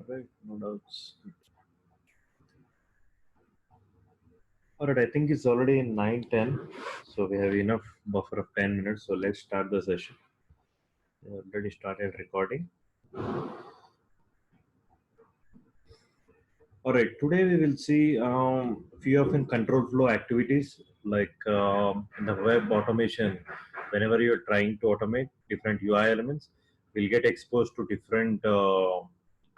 Right, no doubts. All right, I think it's already 9:10, so we have enough buffer of 10 minutes. So let's start the session. We already started recording. All right, today we will see few of in control flow activities like in the web automation. Whenever you're trying to automate different UI elements, we'll get exposed to different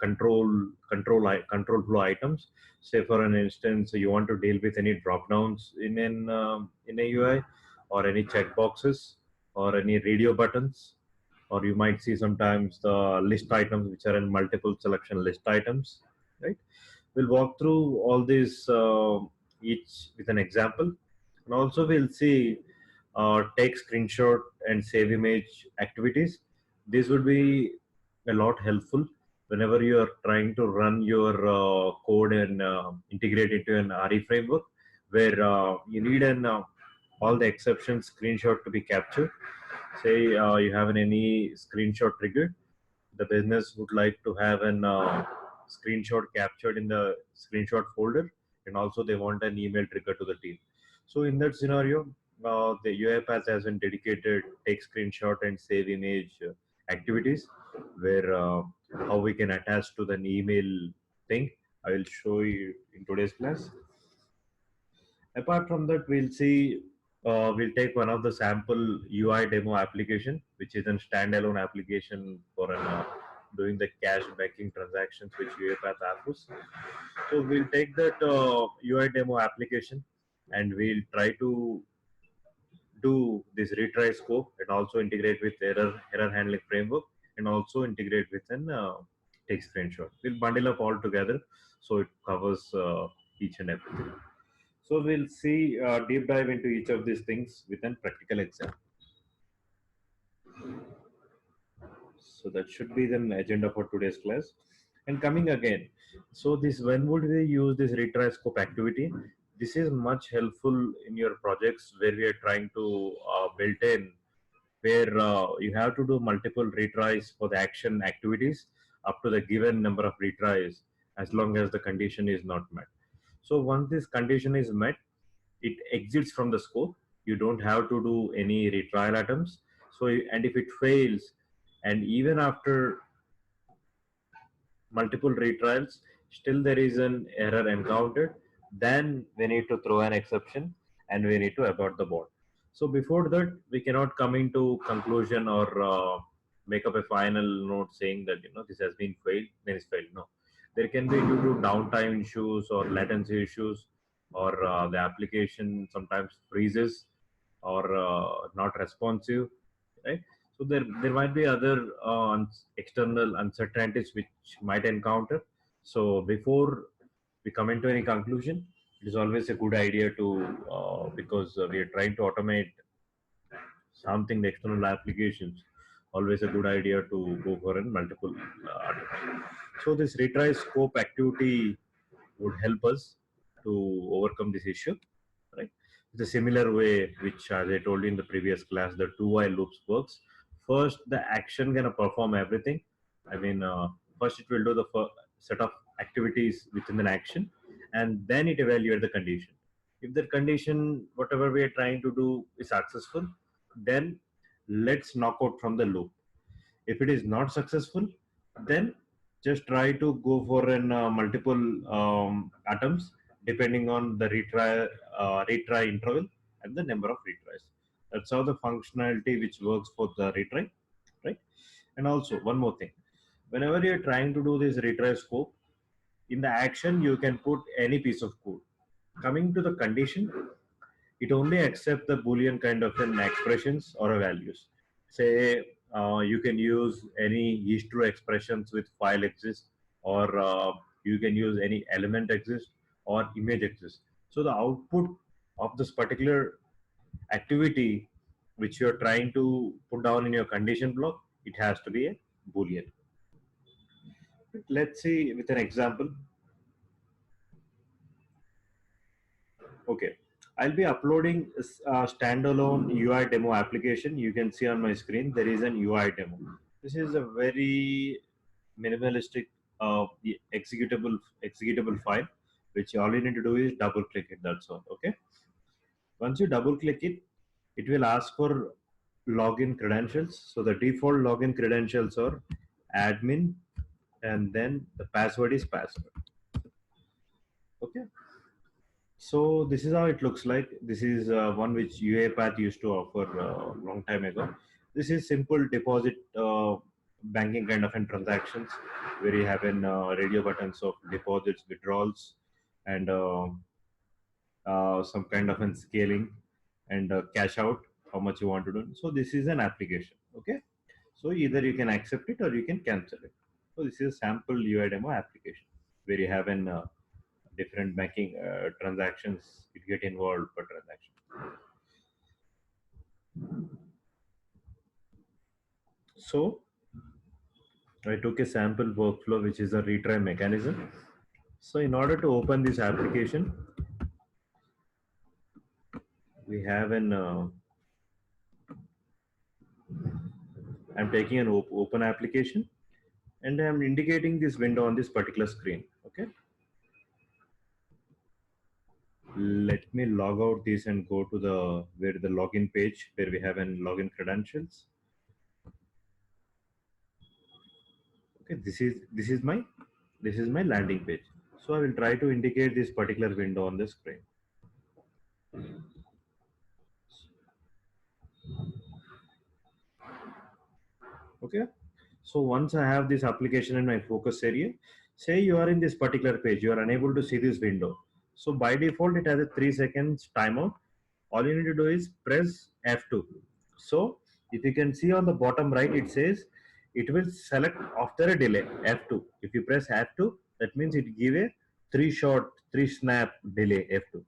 control flow items. Say for an instance, you want to deal with any drop downs in a UI, or any checkboxes, or any radio buttons, or you might see sometimes the list items which are in multiple selection list items, right? We'll walk through all these each with an example, and also we'll see take screenshot and save image activities. This would be a lot helpful whenever you are trying to run your code and integrate into an RE framework, where you need an all the exceptions screenshot to be captured. Say you have any screenshot triggered, the business would like to have an screenshot captured in the screenshot folder, and also they want an email trigger to the team. So in that scenario, the UiPath has been dedicated take screenshot and save image activities, where how we can attach to the email thing. I will show you in today's class. Apart from that, we'll take one of the sample UI demo application, which is a standalone application for doing the cash banking transactions which UiPath offers. So we'll take that UI demo application, and we'll try to do this retry scope, and also integrate with error handling framework, and also integrate with an take screenshot. We'll bundle up all together so it covers each and everything. So we'll see deep dive into each of these things with a practical example. So that should be the agenda for today's class. And coming again, so this when would we use this retry scope activity? This is much helpful in your projects where we are trying to build in, where you have to do multiple retries for the action activities up to the given number of retries, as long as the condition is not met. So once this condition is met, it exits from the scope. You don't have to do any retrial items. So, and if it fails, and even after multiple retrials, still there is an error encountered, then we need to throw an exception and we need to abort the bot. So before that, we cannot come into conclusion or make up a final note saying that this has been failed, then it's failed. No, there can be due to downtime issues or latency issues, or the application sometimes freezes or not responsive, right? So there might be other external uncertainties which might encounter. So before we come into any conclusion, it is always a good idea to because we are trying to automate something, the external applications, always a good idea to go for in multiple attempts. So this retry scope activity would help us to overcome this issue, right? The similar way, which as I told you in the previous class, the 2 while loops works. First, the action gonna perform everything. I mean, first it will do the set of activities within an action, and then it evaluate the condition. If the condition, whatever we are trying to do, is successful, then let's knock out from the loop. If it is not successful, then just try to go for an multiple atoms depending on the retry interval and the number of retries. That's how the functionality which works for the retry, right? And also one more thing, whenever you're trying to do this retry scope, in the action you can put any piece of code. Coming to the condition, it only accepts the boolean kind of an expressions or values. Say you can use any is true expressions with file exist, or you can use any element exist or image exist. So the output of this particular activity which you're trying to put down in your condition block, it has to be a boolean. Let's see with an example. Okay, I'll be uploading a standalone UI demo application. You can see on my screen there is an UI demo. This is a very minimalistic the executable file, which all you need to do is double click it. That's all. Okay. Once you double click it, it will ask for login credentials. So the default login credentials are admin, and then the password is password. Okay. So this is how it looks like. This is one which UiPath used to offer a long time ago. This is simple deposit banking kind of transactions where you have an radio buttons of deposits, withdrawals, and some kind of scaling and cash out, how much you want to do. So this is an application. Okay. So either you can accept it or you can cancel it. So this is a sample UI demo application where you have an different banking transactions it get involved per transaction. So I took a sample workflow which is a retry mechanism. So in order to open this application, we have an I'm taking an open application and I'm indicating this window on this particular screen. Okay. Let me log out this and go to the where the login page where we have an login credentials. Okay, this is my landing page. So I will try to indicate this particular window on the screen. Okay. So once I have this application in my focus area, say you are in this particular page, you are unable to see this window. So by default, it has a 3 seconds timeout. All you need to do is press F2. So if you can see on the bottom right, it says it will select after a delay F2. If you press F2, that means it give a 3 snap delay F2.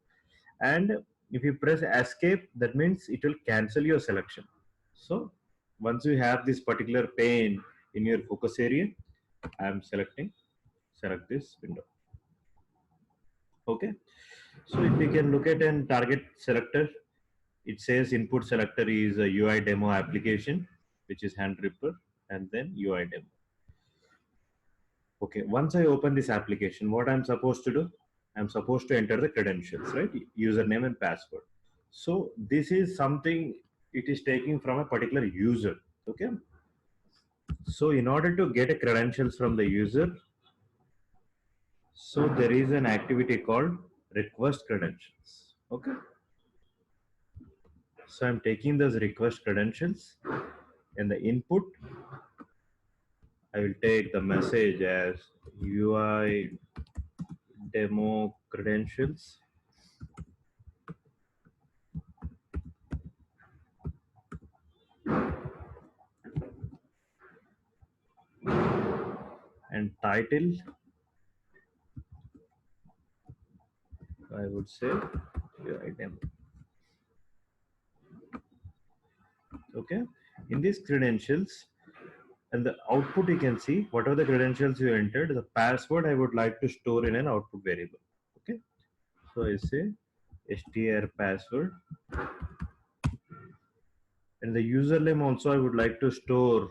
And if you press escape, that means it will cancel your selection. So once you have this particular pane in your focus area, I am select this window. Okay. So if we can look at an target selector, it says input selector is a UI demo application, which is Handripper, and then UI demo. Okay, once I open this application, what I'm supposed to do? I'm supposed to enter the credentials, right? Username and password. So this is something it is taking from a particular user. Okay. So in order to get a credentials from the user, so there is an activity called request credentials. Okay. So I'm taking those request credentials and the input. I will take the message as UI demo credentials. And title, I would say UI demo. Okay. In these credentials, and the output you can see whatever the credentials you entered, the password I would like to store in an output variable. Okay. So I say str password, and the username also I would like to store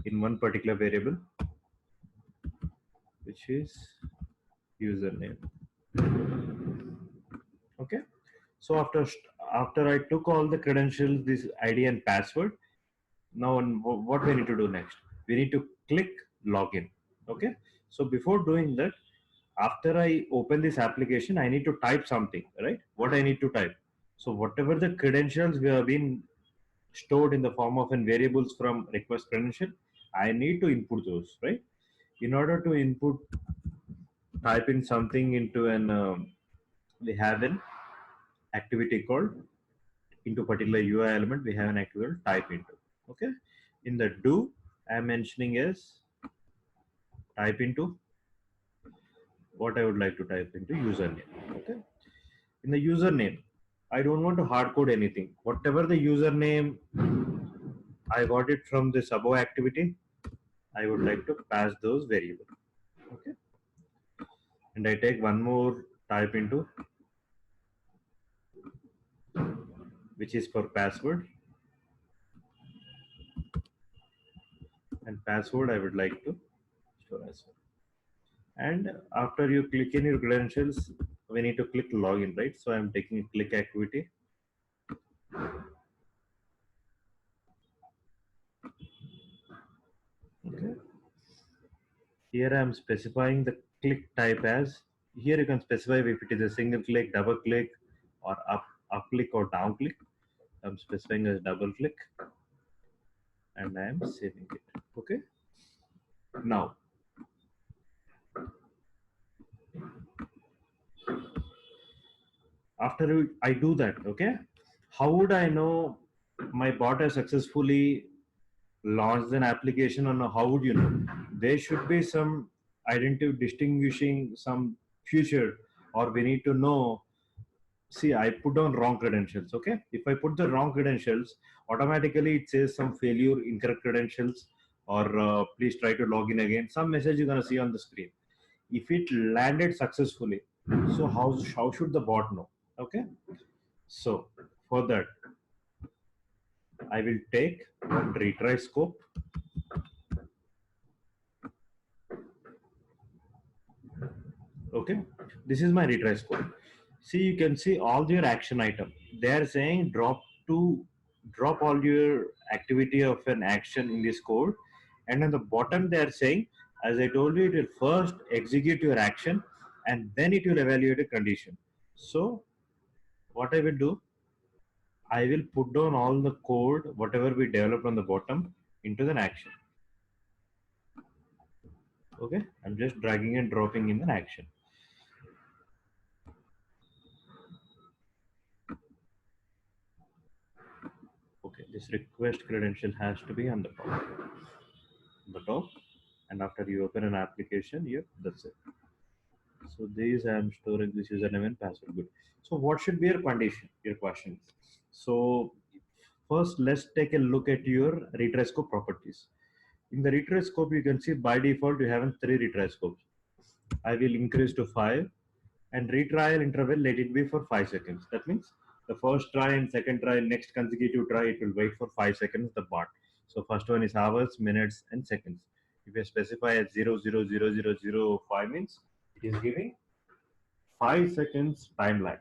in one particular variable, which is username. Okay. So after I took all the credentials, this ID and password, now what we need to do next? We need to click login. Okay. So before doing that, after I open this application, I need to type something, right? What I need to type. So whatever the credentials we have been stored in the form of variables from request credential, I need to input those, right? In order to input, type in something into an, we have an activity called into particular UI element, we have an activity type into. Okay. In the do, I am mentioning as type into what I would like to type into username. Okay. In the username, I don't want to hard code anything. Whatever the username I got it from this above activity, I would like to pass those variables. Okay. And I take one more type into, which is for password. And password I would like to store as well. And after you click in your credentials, we need to click login, right? So I'm taking click activity. Okay. Here I'm specifying the click type as, here you can specify if it is a single click, double click, or up click or down click. I'm specifying as double click, and I am saving it. Okay. Now, after I do that, okay, how would I know my bot has successfully launched an application, or no? How would you know? There should be some identity distinguishing some feature, or we need to know. See, I put on wrong credentials. Okay, if I put the wrong credentials, automatically it says some failure, incorrect credentials, or please try to log in again. Some message you're gonna see on the screen. If it landed successfully, so how should the bot know? Okay, so for that I will take one retry scope. Okay, this is my retry scope. See, you can see all your action item. They are saying drop all your activity of an action in this code, and on the bottom they are saying, as I told you, it will first execute your action and then it will evaluate a condition. So what I will do, I will put down all the code whatever we developed on the bottom into an action. Okay, I'm just dragging and dropping in an action. Okay, this request credential has to be on the top, and after you open an application, that's it. So these I'm storing this username and password. Good. So what should be your condition? Your questions. So first, let's take a look at your retry scope properties. In the retry scope, you can see by default you have three retry scopes. I will increase to 5, and retrial interval let it be for 5 seconds. That means the first try and second try, next consecutive try, it will wait for 5 seconds, the bot. So first one is hours, minutes, and seconds. If you specify as 0.00005 means it is giving 5 seconds timeline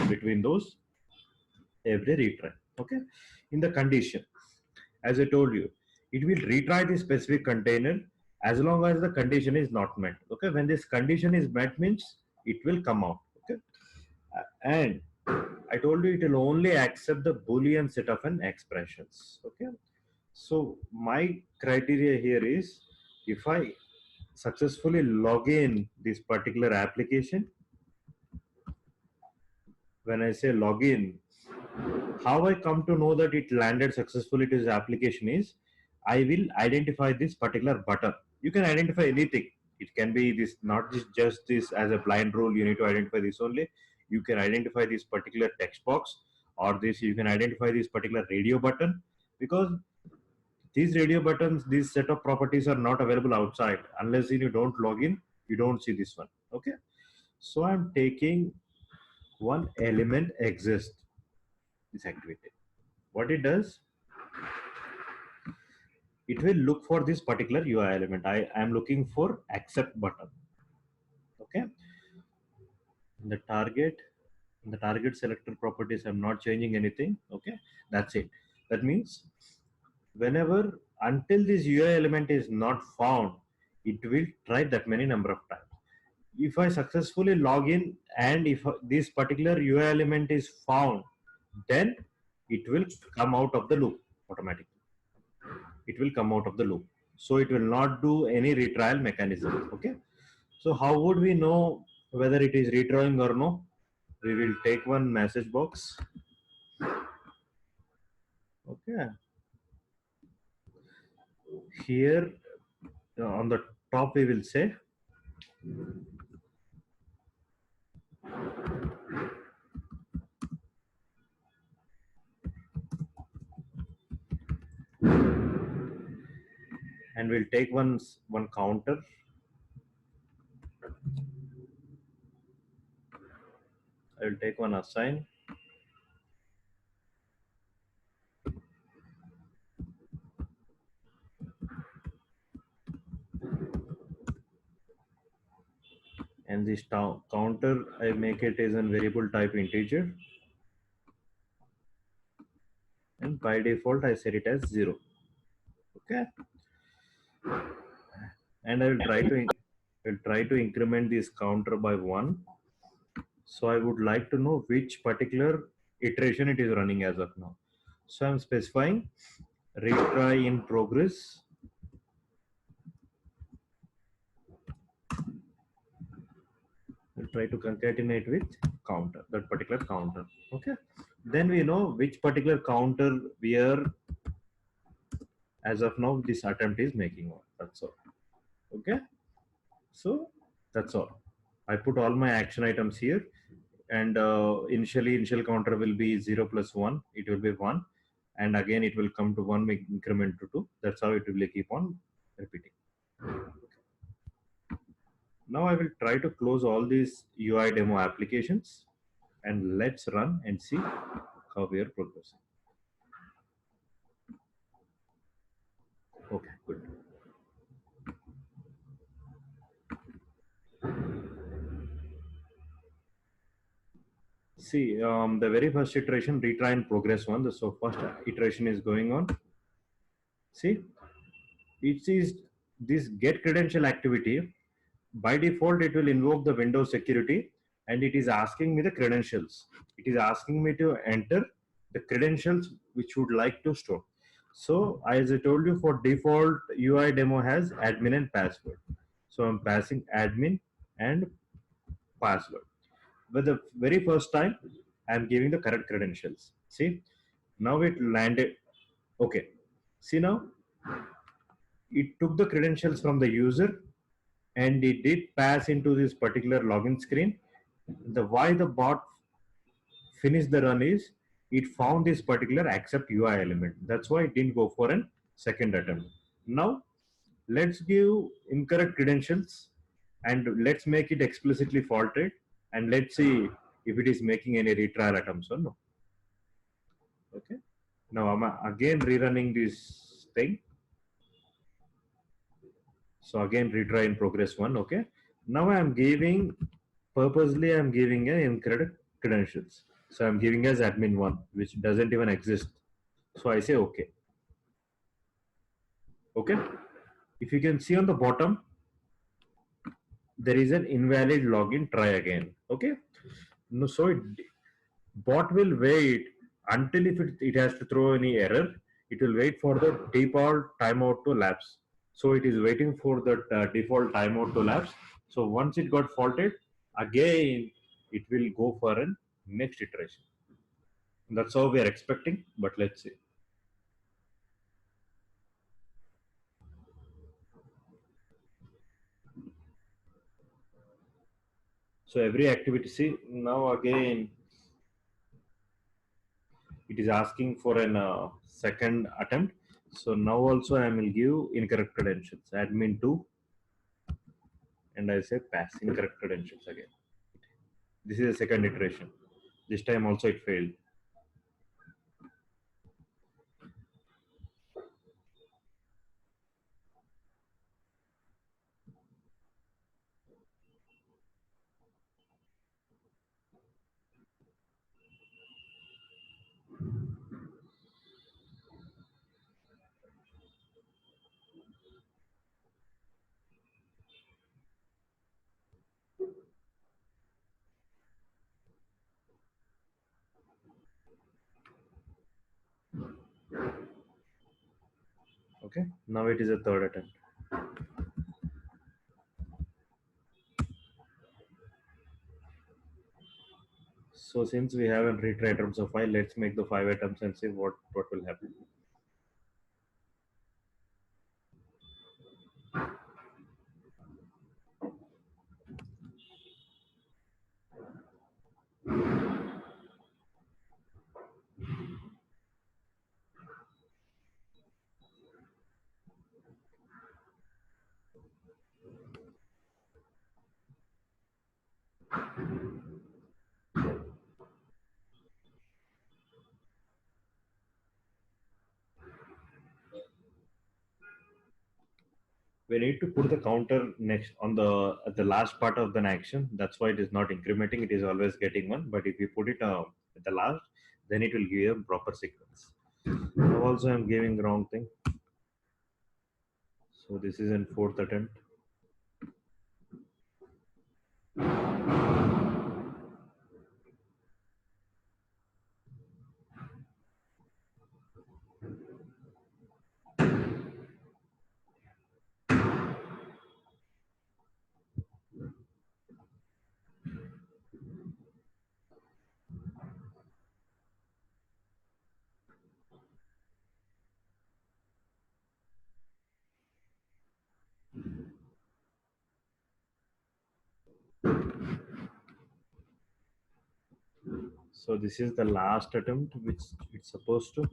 between those every retry. Okay. In the condition, as I told you, it will retry the specific container as long as the condition is not met. Okay. When this condition is met means it will come out. Okay. And I told you it will only accept the Boolean set of an expressions. Okay. So my criteria here is, if I successfully log in this particular application, when I say login, how I come to know that it landed successfully to this application is, I will identify this particular button. You can identify anything. It can be this, not just this as a blind rule. You need to identify this only. You can identify this particular text box, or this you can identify this particular radio button, because these radio buttons, these set of properties are not available outside unless you don't log in. You don't see this one. Okay. So I'm taking one element exist this activity. What it does, it will look for this particular UI element. I am looking for accept button. Okay. In the target selector properties, I'm not changing anything. Okay. That's it. That means whenever until this UI element is not found, it will try that many number of times. If I successfully log in and if this particular UI element is found, then it will come out of the loop automatically. It will come out of the loop. So it will not do any retrial mechanism. Okay. So how would we know whether it is retrying or no? We will take one message box. Okay. Here on the top we will say and we'll take one counter. I will take one assign. and this counter I make it as a variable type integer, and by default I set it as 0. Okay, and I will try to increment this counter by 1. So I would like to know which particular iteration it is running as of now. So I'm specifying retry in progress. We'll try to concatenate with counter, that particular counter. Okay, then we know which particular counter we are, as of now this attempt is making one. That's all. Okay, so that's all. I put all my action items here, and initial counter will be 0 plus 1. It will be 1, and again it will come to 1, make increment to 2. That's how it will keep on repeating. Now I will try to close all these UI demo applications, and let's run and see how we are progressing. Okay, good. See, the very first iteration, retry and progress one. So first iteration is going on. See, it is this get credential activity. By default, it will invoke the Windows security, and it is asking me the credentials. It is asking me to enter the credentials which would like to store. So as I told you, for default, UI demo has admin and password. So I'm passing admin and password. But the very first time, I'm giving the correct credentials. See, now it landed. Okay. See now, it took the credentials from the user, and it did pass into this particular login screen. The why the bot finished the run is it found this particular accept UI element. That's why it didn't go for a second attempt. Now let's give incorrect credentials, and let's make it explicitly faulted, and let's see if it is making any retrial attempts or no. Okay. Now I'm again rerunning this thing. So again retry in progress 1. Okay. Now I'm giving, purposely I'm giving an incorrect credentials. So I'm giving as admin 1, which doesn't even exist. So I say okay. Okay. If you can see on the bottom, there is an invalid login, try again. Okay. No, so bot will wait until if it has to throw any error, it will wait for the default timeout to lapse. So it is waiting for the default timeout to lapse. So once it got faulted, again it will go for a next iteration. That's how we are expecting, but let's see. So every activity, see now again it is asking for an second attempt. So now also I will give incorrect credentials, admin 2, and I say pass incorrect credentials again. This is a second iteration. This time also it failed. Okay, now it is a third attempt. So since we haven't retried attempts of 5, let's make the 5 attempts and see what will happen. we need to put the counter next on the at the last part of an action. That's why it is not incrementing, it is always getting one. But if you put it at the last, then it will give you a proper sequence. Now also I'm giving the wrong thing, so this is in fourth attempt. So this is the last attempt which it's supposed to.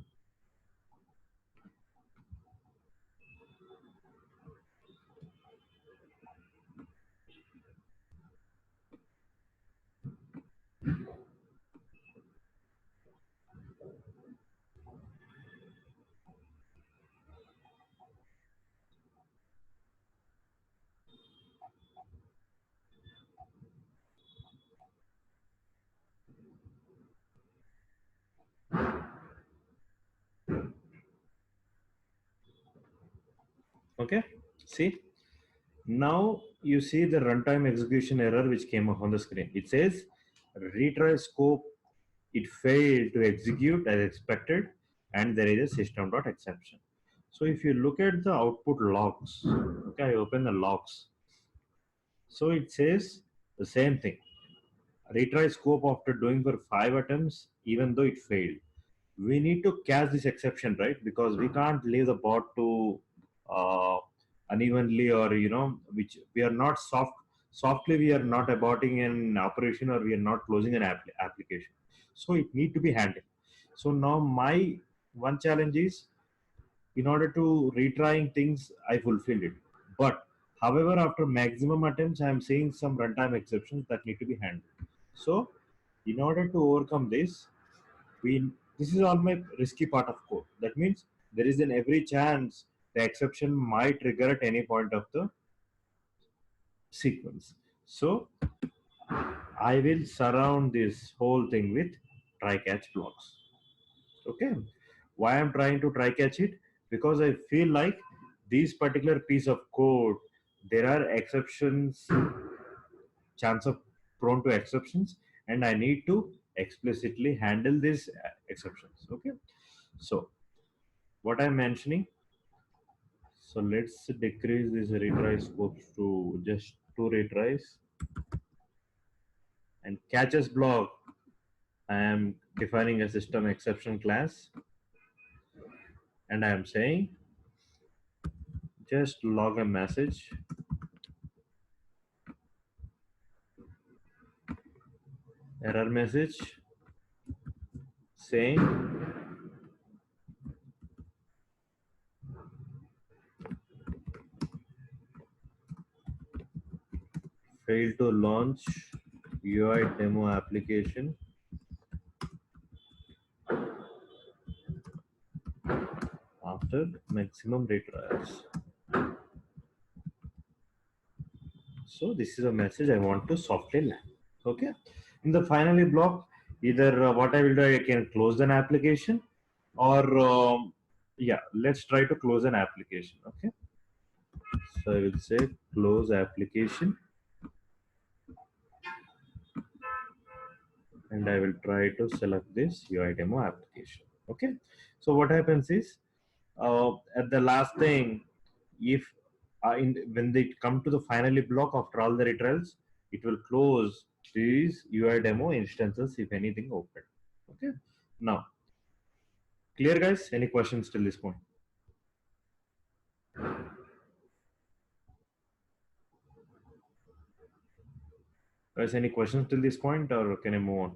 Okay, see, now you see the runtime execution error which came up on the screen. It says retry scope, it failed to execute as expected, and there is a system.exception. So if you look at the output logs, okay, I open the logs. So it says the same thing. Retry scope after doing for 5 attempts, even though it failed. We need to catch this exception, right? Because we can't leave the bot to uh, unevenly, or which we are not softly we are not aborting an operation, or we are not closing an application. So it need to be handled. So now my one challenge is, in order to retrying things, I fulfilled it. But however, after maximum attempts, I am seeing some runtime exceptions that need to be handled. So in order to overcome this, we this is all my risky part of code. That means there is an every chance the exception might trigger at any point of the sequence. So I will surround this whole thing with try catch blocks. Okay, why I'm trying to try catch it? Because I feel like this particular piece of code, there are exceptions, chance of prone to exceptions, and I need to explicitly handle these exceptions. Okay, so what I'm mentioning, so let's decrease this retry scopes to just 2 retries, and catches block I am defining a system exception class, and I am saying just log a message, error message saying failed to launch UI demo application after maximum retries. So this is a message I want to softly land. Okay. In the finally block, either what I will do, I can close an application, or yeah, let's try to close an application. Okay. So I will say close application, and I will try to select this UI demo application. Okay. So what happens is, at the last thing, if when they come to the finally block after all the retrials, it will close these UI demo instances if anything open. Okay. Now, clear, guys? Any questions till this point? Guys, any questions till this point, or can I move on?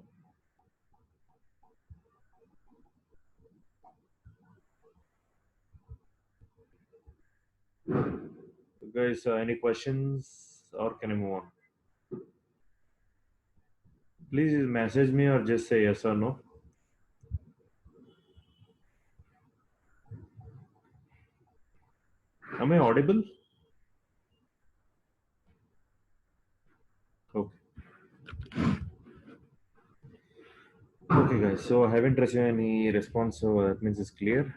Guys, any questions, or can I move on? Please message me or just say yes or no. Am I audible? Okay, guys. So I haven't received any response, so that means it's clear.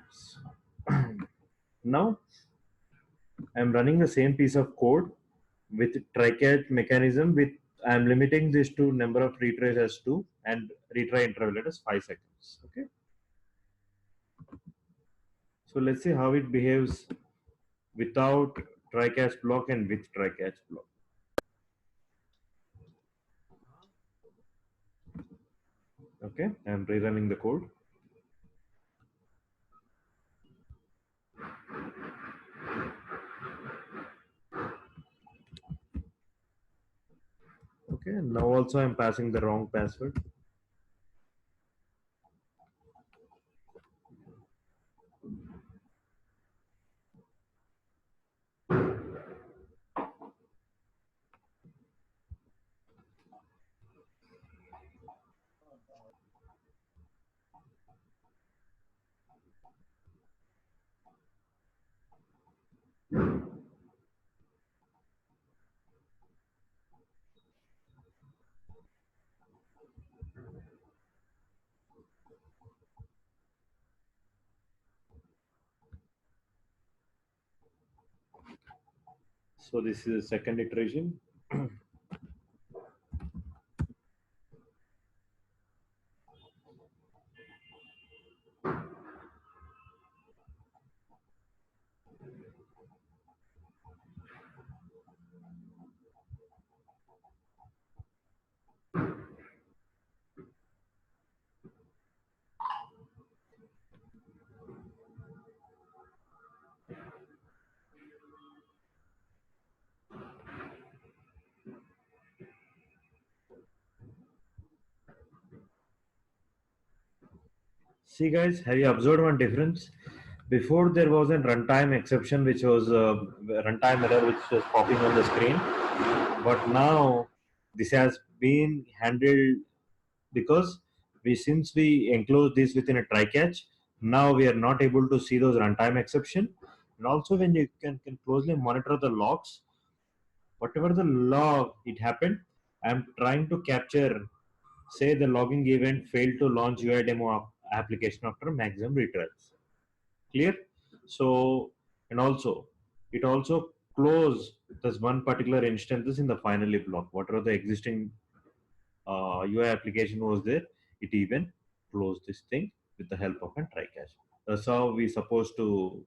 Now I'm running the same piece of code with try catch mechanism. With I'm limiting this to number of retries as 2 and retry interval as 5 seconds. Okay. So let's see how it behaves without try catch block and with try catch block. Okay, I'm rerunning the code. Okay, now also I'm passing the wrong password. So this is the second iteration. See guys, have you observed one difference? Before there was a runtime exception, which was a runtime error, which was popping on the screen. But now this has been handled because since we enclose this within a try catch, now we are not able to see those runtime exception. And also when you can closely monitor the logs, whatever the log it happened, I'm trying to capture, say the logging event failed to launch UI demo application after maximum retries. Clear? So, and also, it also close this one particular instances in the finally block. Whatever the existing UI application was there, it even closed this thing with the help of a try catch. That's how we supposed to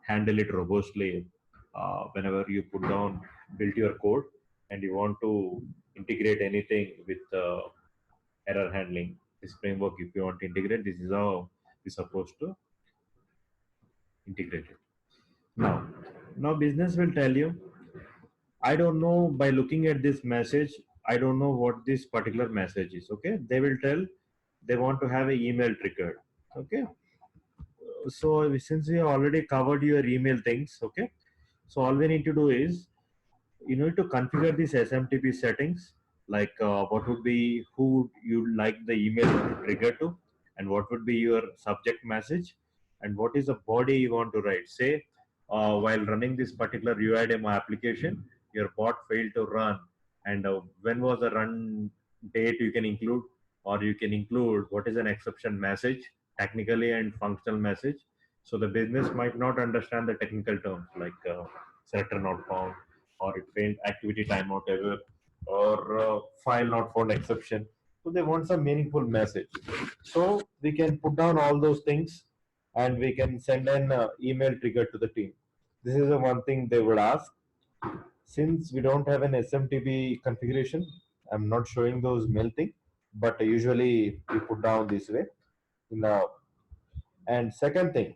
handle it robustly. Whenever you put down, build your code, and you want to integrate anything with error handling, this framework, if you want to integrate, this is how we're supposed to integrate it. Now business will tell you, I don't know, by looking at this message, I don't know what this particular message is. Okay, they will tell they want to have an email triggered. Okay, so since we have already covered your email things, okay, so all we need to do is you need to configure these SMTP settings, like what would be, who you like the email to trigger to, and what would be your subject message, and what is the body you want to write. Say, while running this particular UI demo application, your bot failed to run, and when was the run date you can include, or you can include what is an exception message, technically and functional message. So the business might not understand the technical terms like selector not found, or it failed activity timeout error, or file not found exception. So they want some meaningful message. So we can put down all those things and we can send an email trigger to the team. This is the one thing they would ask. Since we don't have an SMTP configuration, I'm not showing those mail thing, but usually we put down this way. Now, and second thing,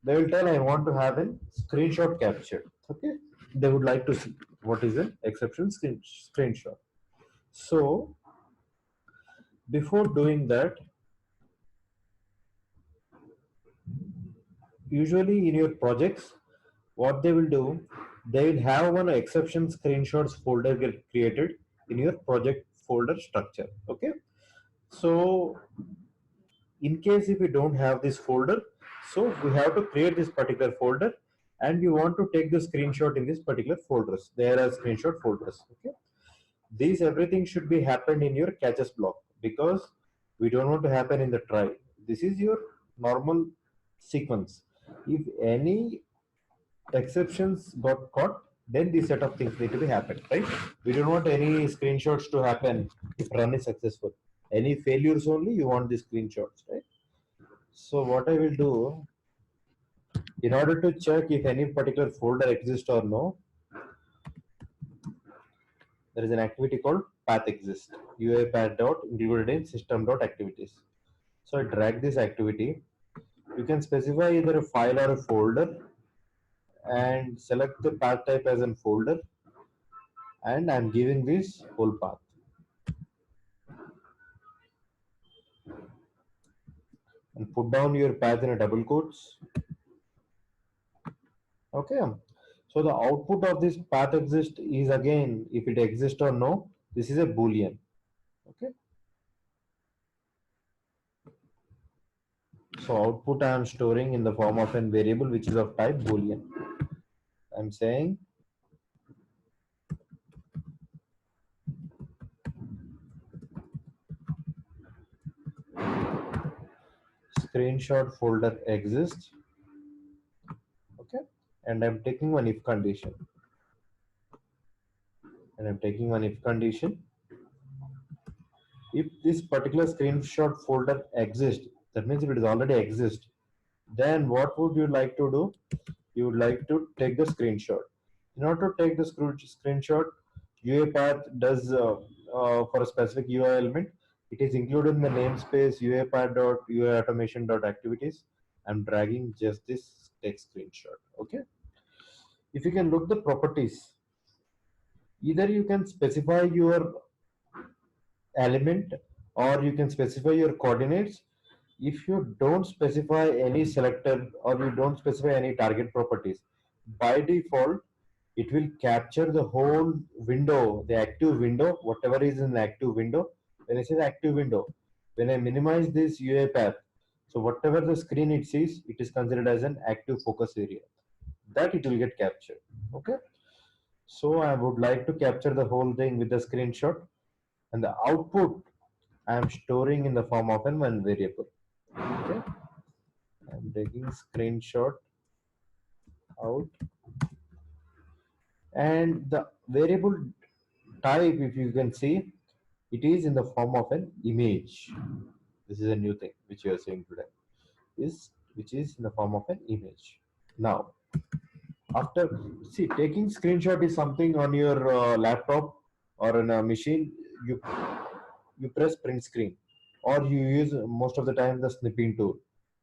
they will tell I want to have a screenshot captured. Okay, they would like to see what is an exception screenshot. So before doing that, usually in your projects, what they will do, they will have one exception screenshots folder get created in your project folder structure. Okay, so in case if we don't have this folder, so we have to create this particular folder, and you want to take the screenshot in this particular folders. There are screenshot folders. Okay, these everything should be happened in your catches block, because We don't want to happen in the try. This is your normal sequence. If any exceptions got caught, then these set of things need to be happened, right? We don't want any screenshots to happen if run is successful. Any failures only you want the screenshots, right? So what I will do, in order to check if any particular folder exists or no, there is an activity called path exist. UiPath dot included in system dot activities. So I drag this activity. You can specify either a file or a folder and select the path type as a folder, and I'm giving this whole path and put down your path in a double quotes. Okay. So the output of this path exist is again if it exists or no. This is a boolean. Okay. So output I am storing in the form of a variable which is of type boolean. I'm saying screenshot folder exists. Okay. And I'm taking one if condition. And I'm taking one if condition. If this particular screenshot folder exists, that means if it is already exist, then what would you like to do? You would like to take the screenshot. In order to take the screenshot, UiPath does for a specific UI element, it is included in the namespace uipath.uiautomation.activities. I'm dragging just this text screenshot. Okay. If you can look the properties, either you can specify your element or you can specify your coordinates. If you don't specify any selector or you don't specify any target properties, by default it will capture the whole window, the active window, whatever is in the active window. When I say the active window, when I minimize this UiPath, so whatever the screen it sees, it is considered as an active focus area, that it will get captured. Okay. So I would like to capture the whole thing with the screenshot, and the output I am storing in the form of an one variable. Okay. I'm taking screenshot out, and the variable type, if you can see, it is in the form of an image. This is a new thing which you are seeing today, is which is in the form of an image. Now, after, see, taking screenshot is something on your laptop or in a machine. You press print screen, or you use most of the time the snipping tool,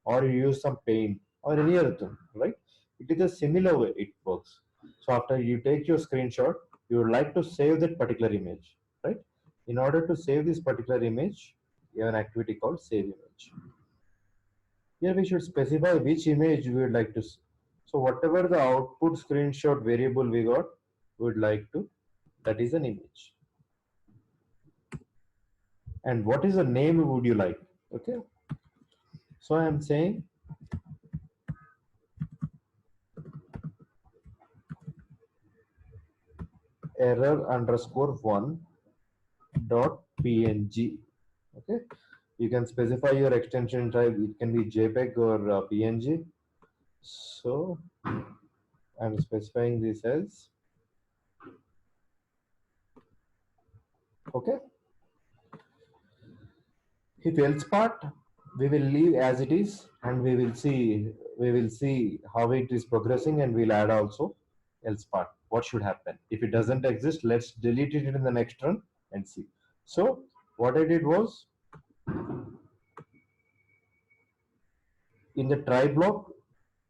or you use some paint or any other thing, right? It is a similar way it works. So after you take your screenshot, you would like to save that particular image, right? In order to save this particular image, you have an activity called save image. Here we should specify which image we would like to see. So whatever the output screenshot variable we got, we would like to, that is an image. And what is the name would you like? Okay. So I am saying error underscore one dot png. Okay. You can specify your extension type. It can be JPEG or PNG. So I'm specifying this as, okay. If else part, we will leave as it is, and we will see how it is progressing, and we'll add also else part. What should happen if it doesn't exist? Let's delete it in the next run and see. So what I did was, in the try block,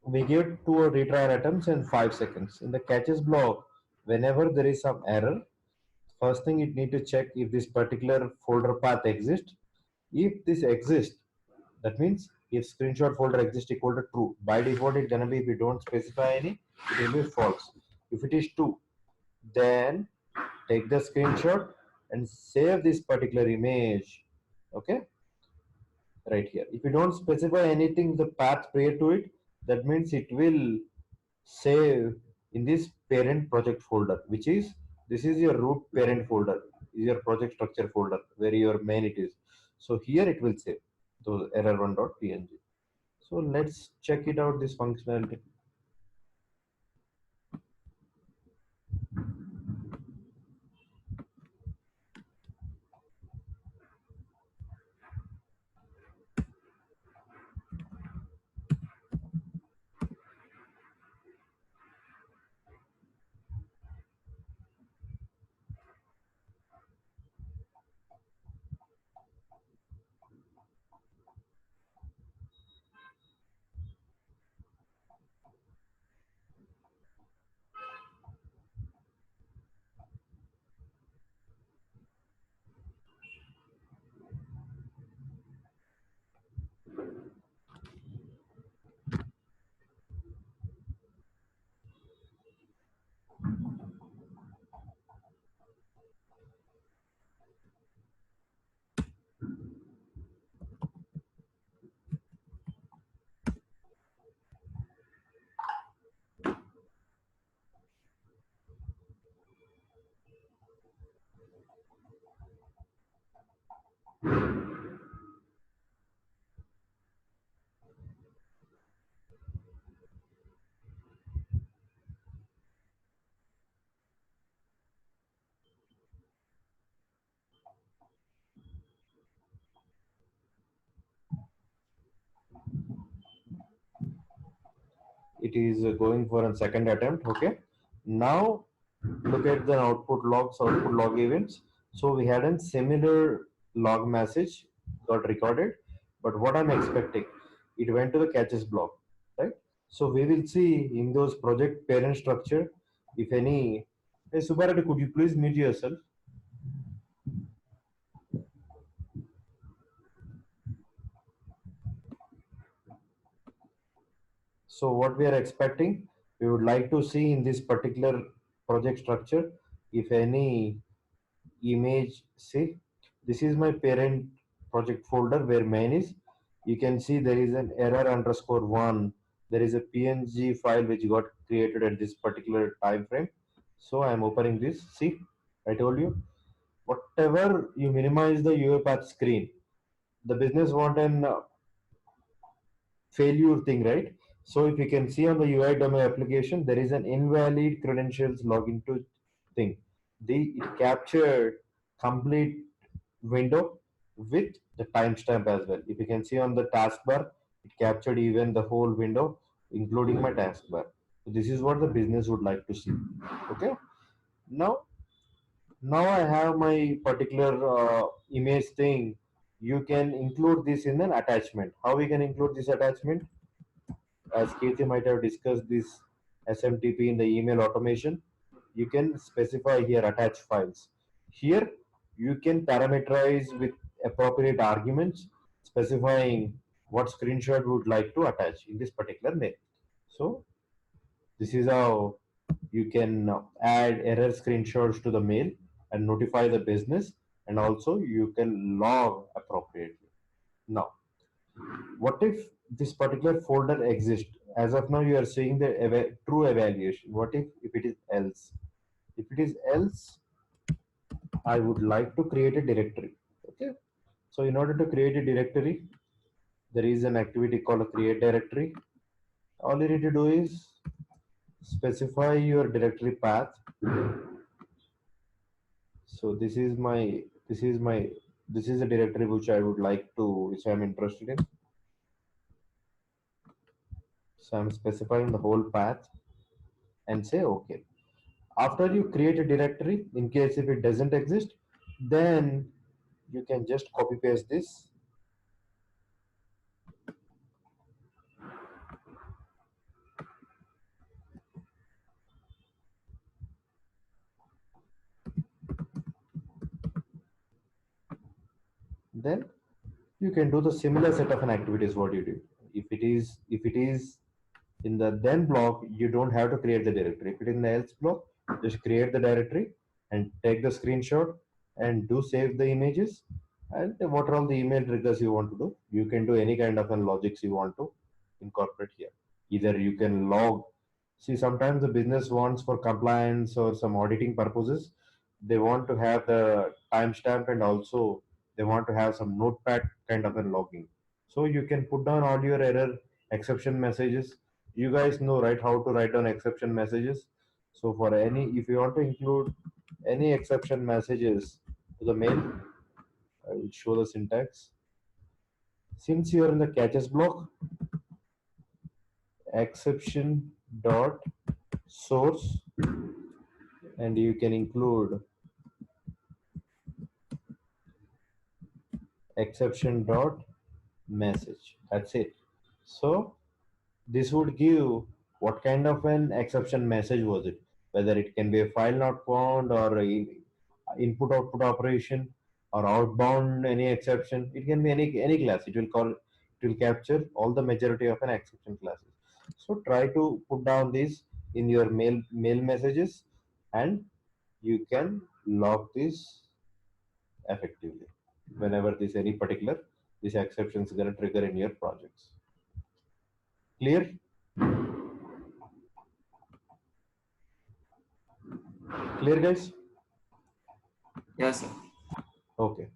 we give 2 retry attempts in 5 seconds. In the catches block, whenever there is some error, first thing it need to check if this particular folder path exists. If this exists, that means if screenshot folder exists equal to true, by default it's gonna be, if we don't specify any, it will be false. If it is true, then take the screenshot and save this particular image. Okay, right here. If you don't specify anything, the path prior to it, that means it will save in this parent project folder, which is, this is your root parent folder, is your project structure folder where your main it is. So here it will save those error1.png. So let's check it out, this functionality. It is going for a second attempt. Okay, now look at the output logs, output log events. So we had a similar log message got recorded, but what I'm expecting, it went to the catches block, right? So we will see in those project parent structure, if any. Hey Subhareddy, could you please mute yourself? So what we are expecting, we would like to see in this particular project structure, if any image, see, this is my parent project folder where main is. You can see there is an error_1. There is a PNG file which got created at this particular time frame. So I am opening this. See, I told you, whatever you minimize the UiPath screen, the business want an failure thing, right? So if you can see on the UI domain application, there is an invalid credentials login to thing. It captured complete window with the timestamp as well. If you can see on the taskbar, it captured even the whole window, including my taskbar. So this is what the business would like to see. Okay. Now, now I have my particular image thing. You can include this in an attachment. How we can include this attachment? As Kethi might have discussed this SMTP in the email automation, you can specify here attach files. Here you can parameterize with appropriate arguments specifying what screenshot would like to attach in this particular mail. So this is how you can add error screenshots to the mail and notify the business, and also you can log appropriately. Now, what if this particular folder exists? As of now, you are seeing the true evaluation. What if it is else? If it is else, I would like to create a directory. Okay. So in order to create a directory, there is an activity called a create directory. All you need to do is specify your directory path. So this is a directory which I would like to, which I'm interested in. So I'm specifying the whole path and say okay. After you create a directory, in case if it doesn't exist, then you can just copy paste this. Then you can do the similar set of an activities what you do. If it is in the then block, you don't have to create the directory. If it is in the else block, just create the directory and take the screenshot and do save the images, and what are all the email triggers you want to do. You can do any kind of a logics you want to incorporate here. Either you can log. See, sometimes the business wants for compliance or some auditing purposes, they want to have the timestamp, and also they want to have some notepad kind of a logging. So you can put down all your error exception messages. You guys know, right, how to write down exception messages. So for any, if you want to include any exception messages to the mail, I will show the syntax. Since you are in the catches block, exception dot source, and you can include exception dot message. That's it. So this would give what kind of an exception message was it, whether it can be a file not found or a input output operation or outbound any exception. It can be any class. It will capture all the majority of an exception classes. So try to put down this in your mail messages, and you can log this effectively whenever this any particular this exception is going to trigger in your projects. Clear? Clear, guys? Yes, sir. Okay.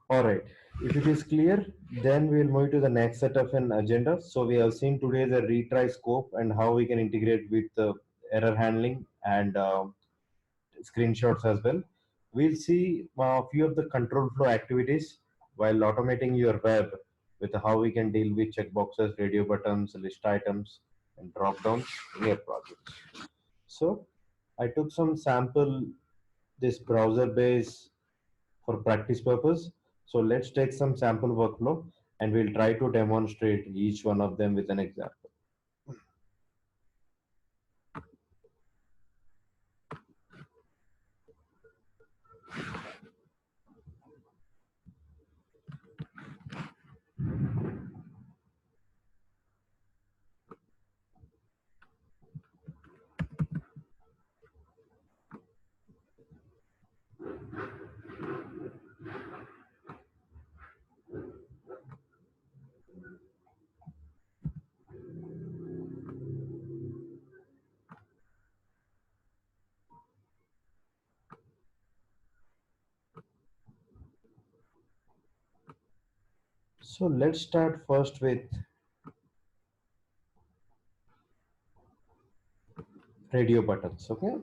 All right. If it is clear, then we'll move to the next set of an agenda. So we have seen today the retry scope and how we can integrate with error handling and screenshots as well. We'll see a few of the control flow activities while automating your web with how we can deal with checkboxes, radio buttons, list items, and drop downs in your project. So I took some sample this browser base for practice purpose. So let's take some sample workflow and we'll try to demonstrate each one of them with an example. So let's start first with radio buttons. Okay.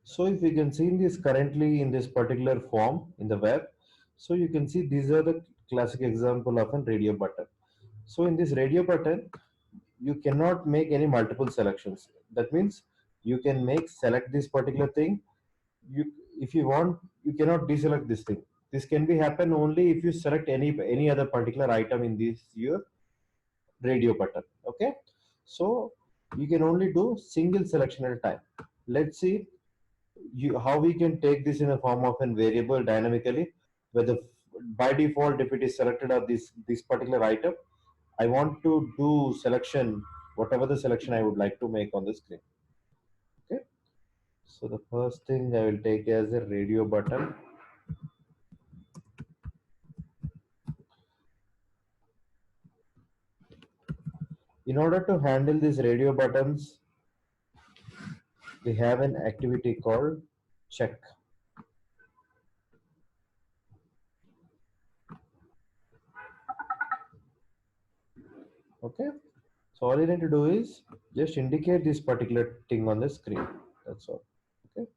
So if you can see this currently in this particular form in the web, so you can see these are the classic example of a radio button. So in this radio button, you cannot make any multiple selections. That means you can select this particular thing. You, if you want, you cannot deselect this thing. This can be happen only if you select any other particular item in this your radio button. Okay, so you can only do single selection at a time. Let's see how we can take this in a form of a variable dynamically, whether by default if it is selected of this particular item, I want to do selection, whatever the selection I would like to make on the screen. Okay, so the first thing I will take as a radio button. In order to handle these radio buttons, we have an activity called check. Okay, so all you need to do is just indicate this particular thing on the screen. That's all. Okay,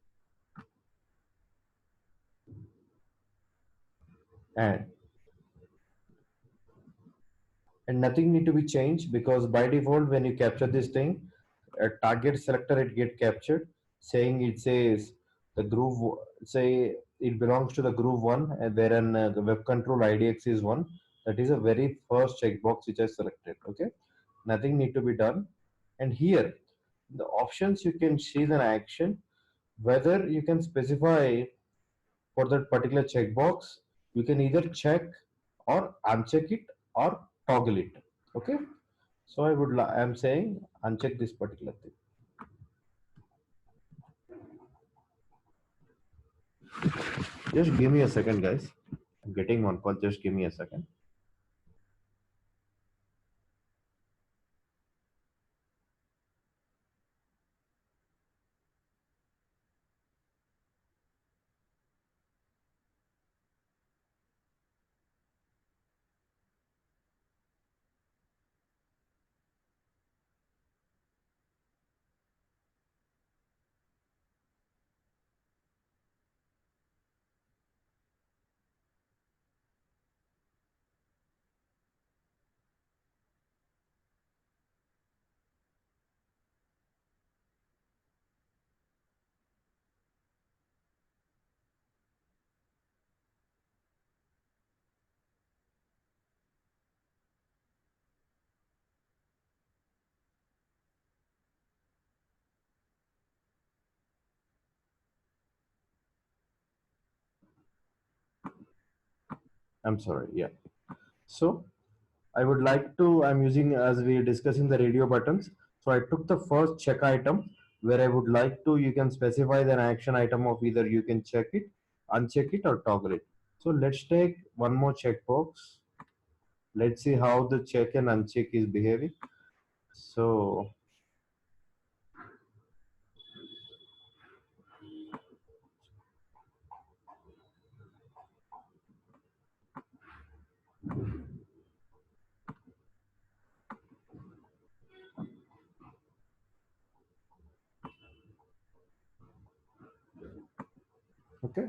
and nothing need to be changed because by default when you capture this thing, a target selector it get captured saying it says the groove, say it belongs to the groove one, and wherein the web control idx is one. That is a very first checkbox which I selected. Okay, nothing need to be done. And here the options you can see the action, whether you can specify for that particular checkbox, you can either check or uncheck it or toggle it. Okay, so I'm saying uncheck this particular thing. Just give me a second, guys. I'm getting one call. Just give me a second. I'm sorry. Yeah. So I would like to, I'm using, as we are discussing the radio buttons. So I took the first check item where I would like to, you can specify the action item of either you can check it, uncheck it, or toggle it. So let's take one more checkbox. Let's see how the check and uncheck is behaving. So okay.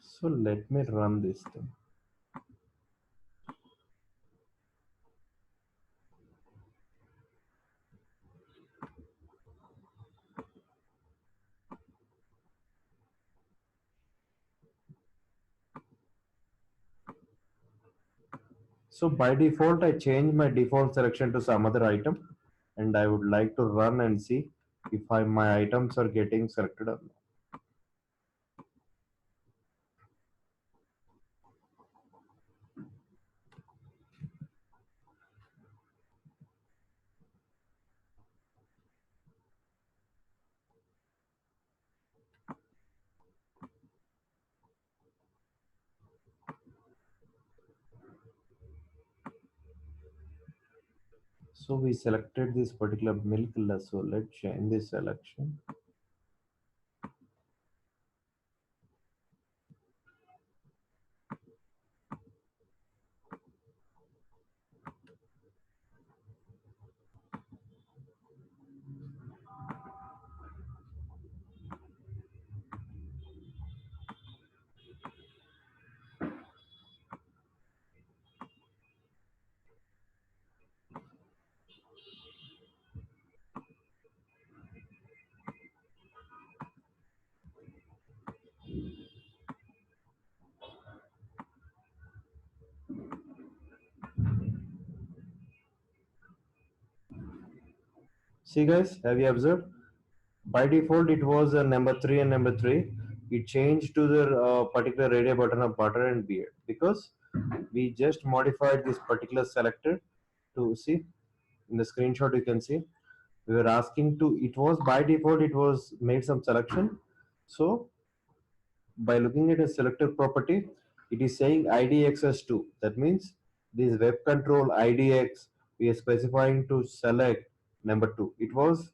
So let me run this thing. So by default, I change my default selection to some other item, and I would like to run and see if my items are getting selected or not. So we selected this particular milk lasso. Let's change this selection. See guys, have you observed? By default, it was number 3 and number 3. It changed to the particular radio button of butter and beard because we just modified this particular selector to see in the screenshot. You can see we were asking to, it was by default, it was made some selection. So by looking at a selector property, it is saying IDXS2. That means this web control IDX we are specifying to select number 2. It was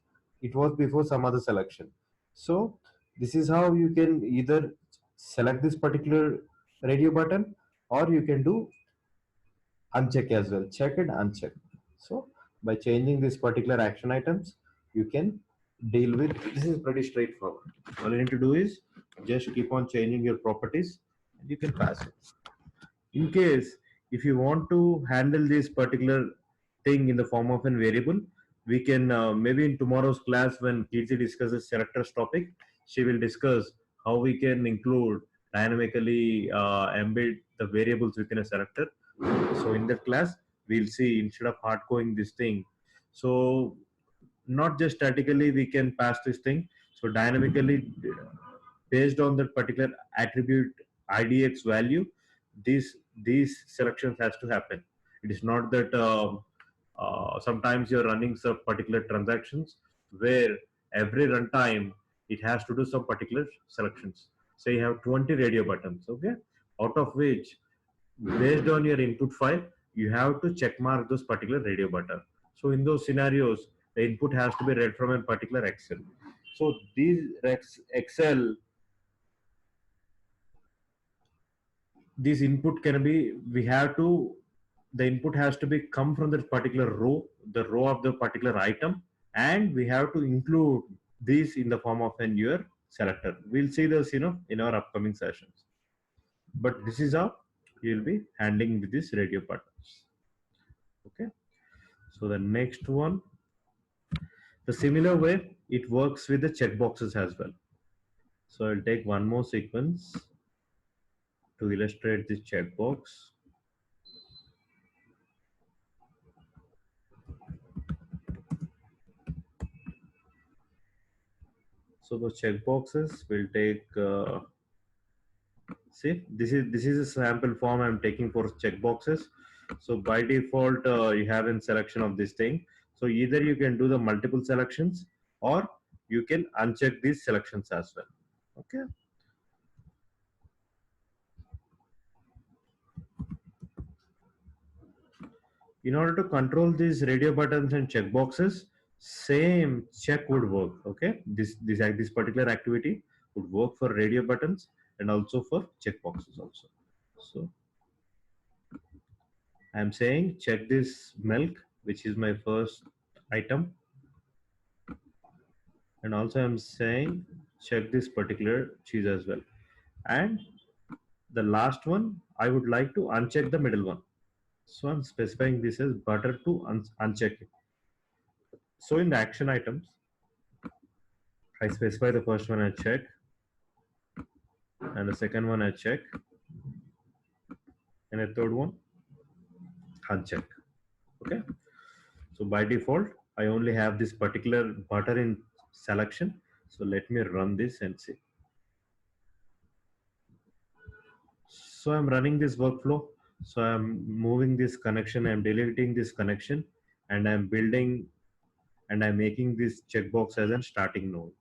before some other selection. So this is how you can either select this particular radio button, or you can do uncheck as well. Check and uncheck. So by changing these particular action items, you can deal with, this is pretty straightforward. All you need to do is just keep on changing your properties and you can pass it. In case if you want to handle this particular thing in the form of a variable, we can maybe in tomorrow's class when Kirti discusses selectors topic, she will discuss how we can include dynamically embed the variables within a selector. So in that class, we'll see instead of hard coding this thing. So not just statically we can pass this thing. So dynamically based on that particular attribute IDX value, these selections has to happen. It is not that sometimes you're running some particular transactions where every runtime it has to do some particular selections. Say you have 20 radio buttons, okay, out of which based on your input file you have to check mark those particular radio button. So in those scenarios the input has to be read from a particular excel. So these excel, this input can be, we have to, the input has to be come from that particular row, the row of the particular item, and we have to include this in the form of a your selector. We'll see this in our upcoming sessions, but this is how you'll be handling with this radio buttons. Okay, so the next one, the similar way it works with the checkboxes as well. So I'll take one more sequence to illustrate this checkbox. So the checkboxes will take See, this is a sample form I'm taking for checkboxes. So by default, you have in selection of this thing. So either you can do the multiple selections or you can uncheck these selections as well. Okay. In order to control these radio buttons and checkboxes, same check would work. Okay. This particular activity would work for radio buttons and also for checkboxes also. So I'm saying check this milk, which is my first item. And also I'm saying check this particular cheese as well. And the last one, I would like to uncheck the middle one. So I'm specifying this as butter to uncheck it. So in the action items, I specify the first one I check and the second one I check and the third one uncheck. Okay. So by default, I only have this particular butter in selection. So let me run this and see. So I'm running this workflow. So I'm moving this connection, I'm deleting this connection, and I'm building and I'm making this checkbox as a starting node.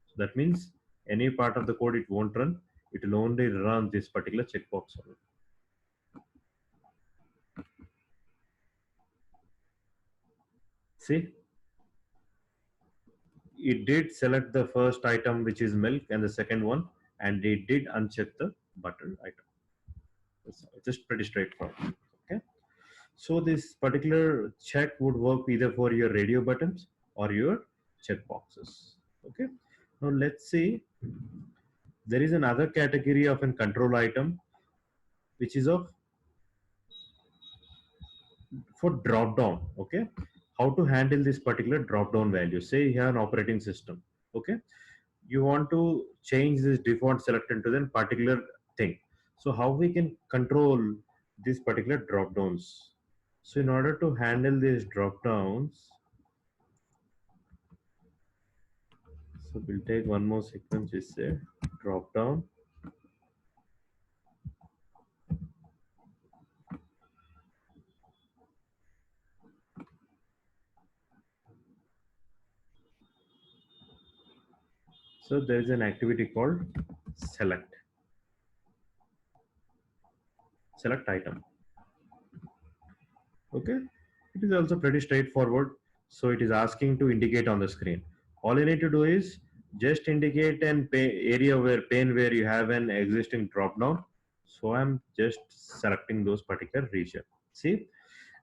So that means any part of the code it won't run, it will only run this particular checkbox. See, it did select the first item, which is milk, and the second one, and it did uncheck the butter item. It's just pretty straightforward. Okay. So this particular check would work either for your radio buttons or your checkboxes. Okay. Now let's see. There is another category of a control item, which is of for drop down. Okay. How to handle this particular drop down value? Say you have an operating system. Okay. You want to change this default select into the particular thing. So how we can control these particular drop downs? So in order to handle these drop downs, so we'll take one more sequence, is there drop down. So there is an activity called select item. Okay, it is also pretty straightforward. So it is asking to indicate on the screen. All you need to do is just indicate an area where pane where you have an existing drop down. So I'm just selecting those particular region. See,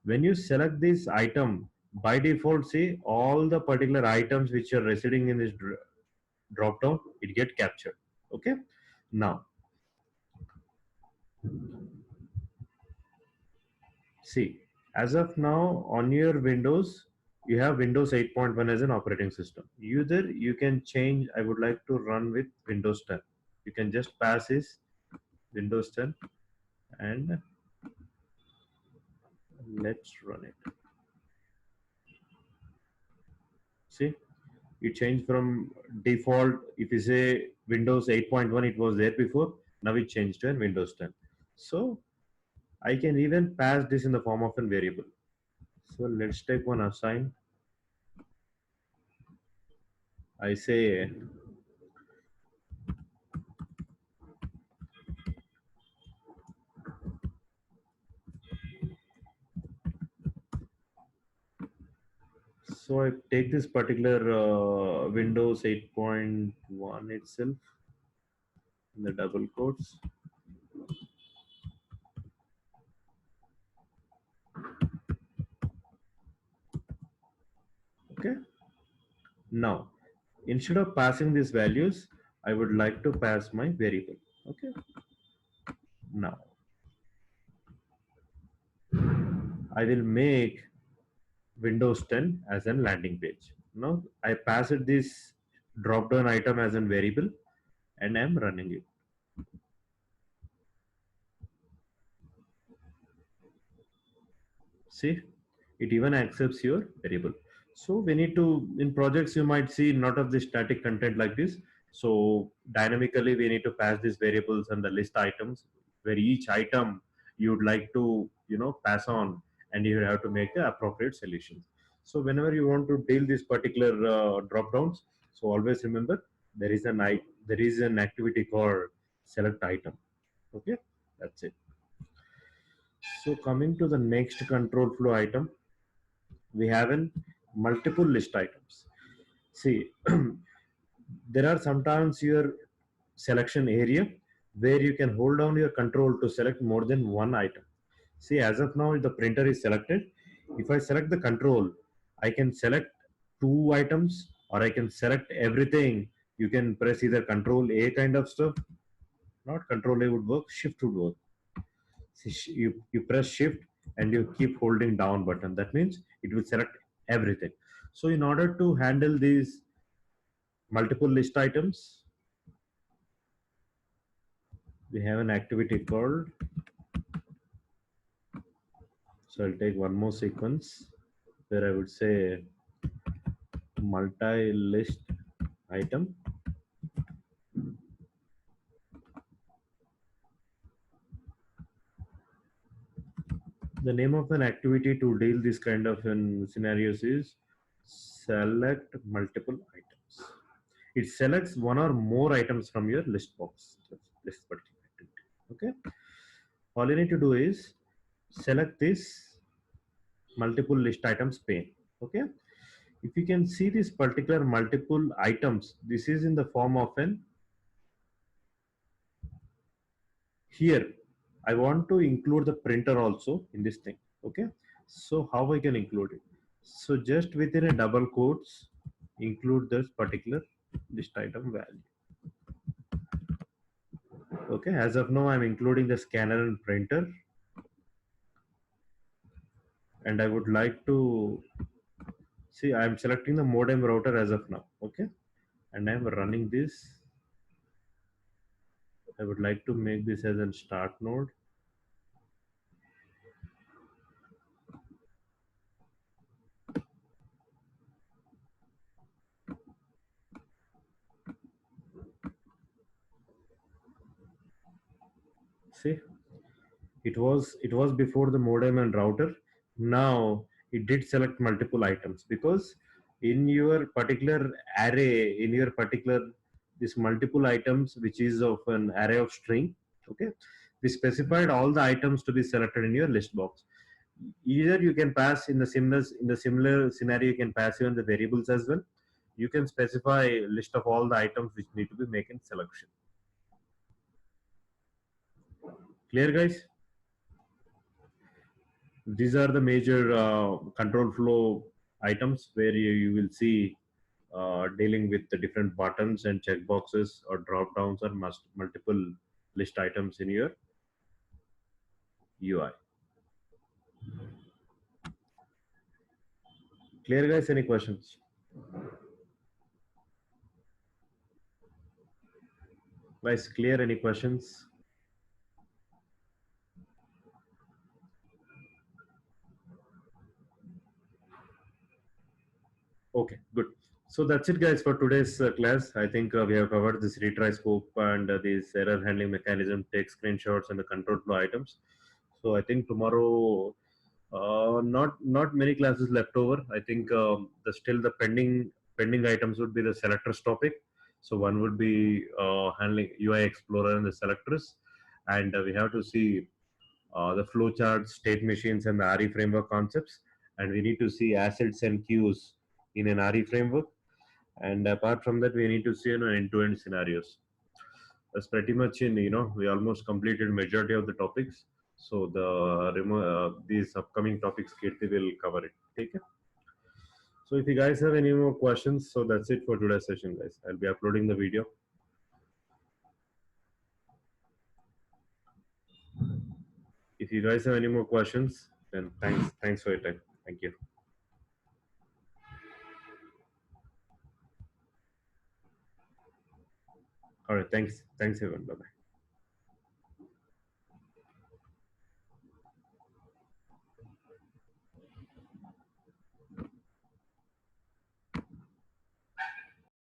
when you select this item, by default, see all the particular items which are residing in this drop down, it get captured. Okay. Now, see, as of now on your Windows, you have Windows 8.1 as an operating system. Either you can change, I would like to run with Windows 10. You can just pass this Windows 10 and let's run it. See, it changed from default. If you say Windows 8.1, it was there before. Now it changed to Windows 10. So I can even pass this in the form of a variable. So let's take one assign. I say so I take this particular Windows 8.1 itself in the double quotes. Okay. Now, instead of passing these values, I would like to pass my variable. Okay. Now, I will make Windows 10 as a landing page. Now, I pass it this drop down item as a variable and I'm running it. See, it even accepts your variable. So we need to, in projects, you might see not of the static content like this. So dynamically we need to pass these variables and the list items, where each item you would like to pass on, and you have to make the appropriate solutions. So whenever you want to deal this particular drop downs, so always remember there is an activity called select item. Okay, that's it. So coming to the next control flow item, we have in multiple list items. See, there are sometimes your selection area where you can hold down your control to select more than one item. See, as of now, the printer is selected. If I select the control, I can select two items, or I can select everything. You can press either control A kind of stuff. Not control A would work, shift would work. See, you press shift and you keep holding down button. That means it will select everything. So in order to handle these multiple list items, we have an activity called, so I'll take one more sequence where I would say multi-list item. The name of an activity to deal this kind of scenarios is select multiple items. It selects one or more items from your list box. This particular activity. Okay. All you need to do is select this multiple list items pane. Okay. If you can see this particular multiple items, this is in the form of an, here I want to include the printer also in this thing. Okay, so how I can include it? So just within a double quotes, include this particular list item value. Okay, as of now I'm including the scanner and printer, and I would like to see, I'm selecting the modem router as of now. Okay, and I'm running this. I would like to make this as a start node. See, it was before the modem and router. Now it did select multiple items, because in your particular array, in your particular this multiple items, which is of an array of string. Okay, we specified all the items to be selected in your list box. Either you can pass in the similar scenario, you can pass even the variables as well. You can specify a list of all the items which need to be making selection. Clear, guys? These are the major control flow items where you will see dealing with the different buttons and checkboxes or drop downs or multiple list items in your UI. Clear, guys? Any questions? Guys, clear? Any questions? Okay, good. So that's it, guys, for today's class. I think we have covered this retry scope and this error handling mechanism, take screenshots, and the control flow items. So I think tomorrow, not many classes left over. I think still the pending items would be the selectors topic. So one would be handling UI Explorer and the selectors, and we have to see the flowcharts, state machines, and the RE framework concepts. And we need to see assets and queues in an RE framework. And apart from that, we need to see end-to-end scenarios. That's pretty much we almost completed majority of the topics. So these upcoming topics, Kirti will cover it. Take it. So if you guys have any more questions, so that's it for today's session, guys. I'll be uploading the video. If you guys have any more questions, then thanks for your time. Thank you. All right, thanks everyone. Bye bye.